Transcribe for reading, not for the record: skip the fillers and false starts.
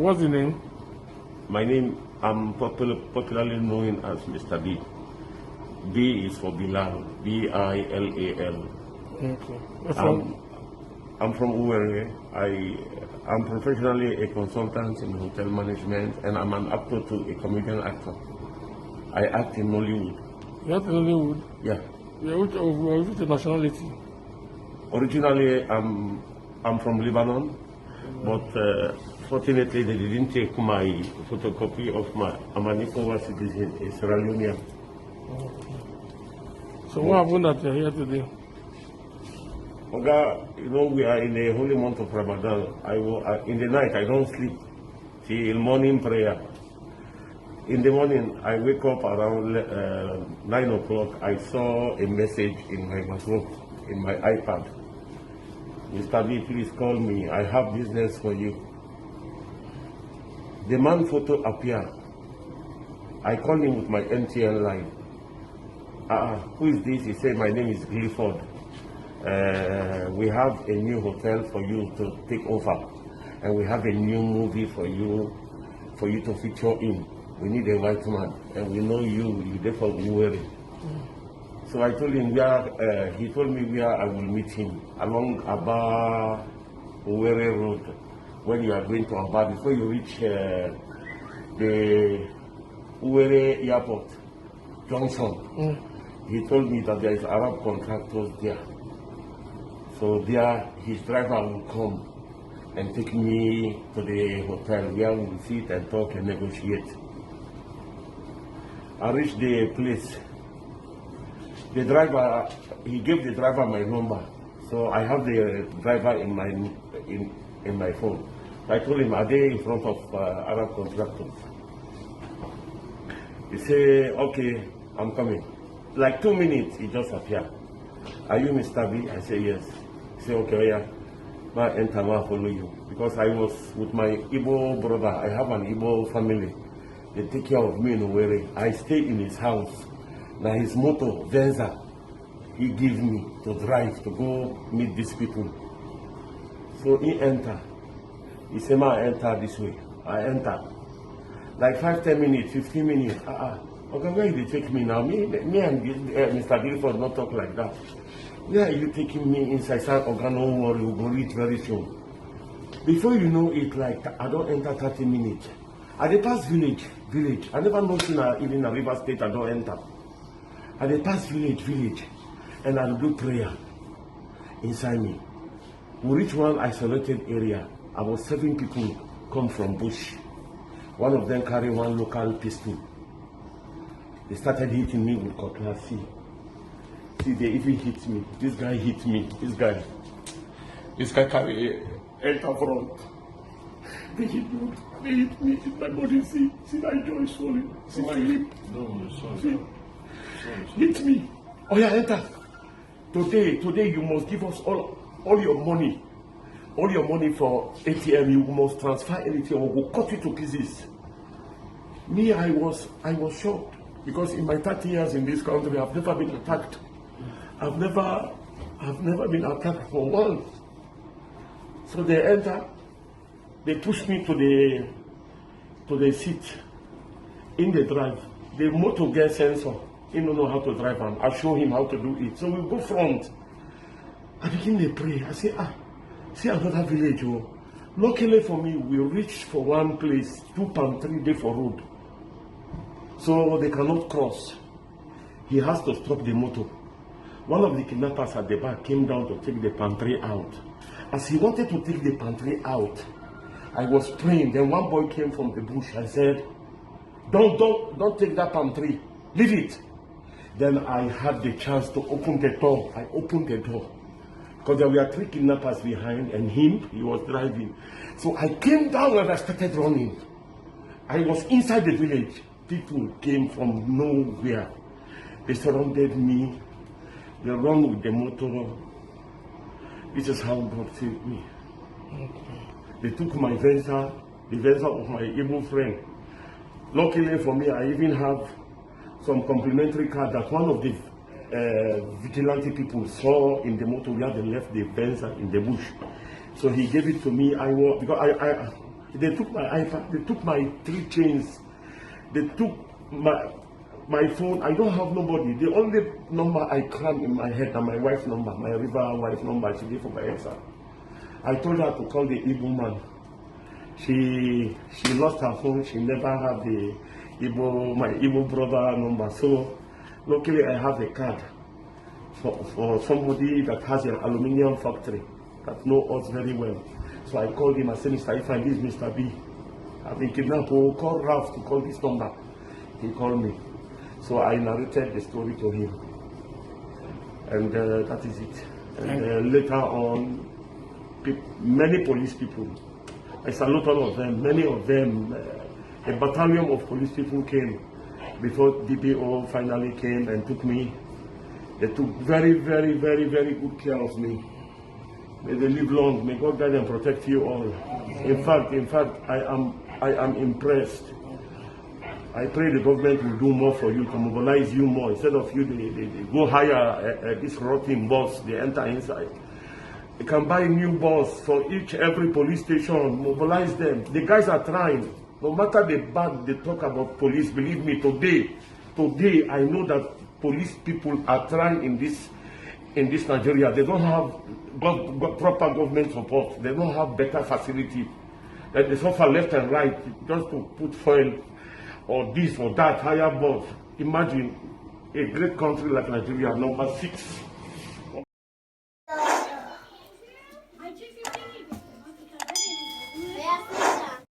what's the name? My name, I'm popularly known as Mr. B. B is for Bilal, B-I-L-A-L. Okay. I'm from Uwere. I'm professionally a consultant in hotel management, and I'm an actor too, a comedian actor. I act in Nollywood. You act in Nollywood? Yeah. Which nationality? Originally, I'm from Lebanon, but fortunately they didn't take my photocopy of my. I'm an ECOWAS citizen, a Sierra Leonean. So what happened that you're here today? Oga, you know, we are in the holy month of Ramadan. In the night, I don't sleep till morning prayer. In the morning, I wake up around 9 o'clock. I saw a message in my wardrobe, in my iPad. Mr. B, please call me. I have business for you. The man photo appeared. I called him with my MTN line. Who is this? He said, my name is Clifford. We have a new hotel for you to take over, and we have a new movie for you to feature in. We need a white man, and we know you therefore Uwere. So I told him he told me where I will meet him, along Aba Uwere Road. When you are going to Aba, before you reach the Uwere Airport Junction, he told me that there is Arab contractors there. So there, his driver will come and take me to the hotel where we will sit and talk and negotiate. I reached the place. The driver, he gave the driver my number, so I have the driver in my phone. I told him, are they in front of Arab contractors? He said, okay, I'm coming. Like 2 minutes, he just appeared. Are you Mr. B? I say yes. He said, okay, yeah. I enter, I follow you. Because I was with my Igbo brother. I have an Igbo family. They take care of me in Owerri. I stay in his house. Now his motor, Venza, he gives me to drive to go meet these people. So he enter. He said, I enter this way. I enter. Like 5-10 minutes, 15 minutes. Okay, where you take me now? Me and Mr. Clifford not talk like that. Where are you taking me inside? Okay, no worry, we'll go reach very soon. Before you know it, like I don't enter 30 minutes. I dey pass village. I never know even a River State I don't enter. I dey pass village, and I do prayer inside me. We reach one isolated area. About 7 people come from bush. One of them carry one local pistol. They started hitting me with cutlass. See, they even hit me. This guy hit me. This guy carry enter front. They hit me in my body. See that joint swollen. See my lip. See, hit me. Oh yeah, enter. Today you must give us all your money. All your money for ATM. You must transfer anything or we'll cut you to pieces. Me, I was shocked because in my 30 years in this country, I've never been attacked. I've never been attacked for once. So they enter. They push me to the seat in the drive. The motor gets sensor. He don't know how to drive, and I show him how to do it. So we go front. I begin to pray. I say, see another village. Oh. Luckily for me, we reached for one place, 2 palm 3 days for road. So they cannot cross. He has to stop the motor. One of the kidnappers at the back came down to take the pantry out. As he wanted to take the pantry out, I was praying. Then one boy came from the bush and said, don't take that palm tree. Leave it. Then I had the chance to open the door. I opened the door. Because there were 3 kidnappers behind and him, he was driving. So I came down and I started running. I was inside the village. People came from nowhere. They surrounded me. They ran with the motor. This is how God saved me. They took my Venza, the Venza of my evil friend. Luckily for me, I even have some complimentary card that one of the vigilante people saw in the motor where they left the Venza in the bush. So he gave it to me. Because They took my iPad, they took my 3 chains, they took my phone. I don't have nobody. The only number I crammed in my head is my wife's number, my river wife number. She gave for my answer. I told her to call the Igbo man. She lost her phone. She never had my Igbo brother number. So luckily I have a card for somebody that has an aluminium factory that knows us very well. So I called him. I said, Mr. Ifeanyi, this is Mr. B. I've been kidnapped. Oh, call Ralph to call this number. He called me. So I narrated the story to him. And that is it. And later on, many police people, I salute all of them, many of them, a battalion of police people came before DPO finally came and took me. They took very, very, very, very good care of me. May they live long. May God guide and protect you all. In fact, I am impressed. I pray the government will do more for you, to mobilize you more. Instead of you, they go hire this rotten bus, they enter inside. They can buy new bus for every police station, mobilize them. The guys are trying. No matter the bad they talk about police, believe me, today I know that police people are trying in this Nigeria. They don't have proper government support. They don't have better facility. They suffer left and right just to put fuel or this or that higher bus. Imagine a great country like Nigeria, number 6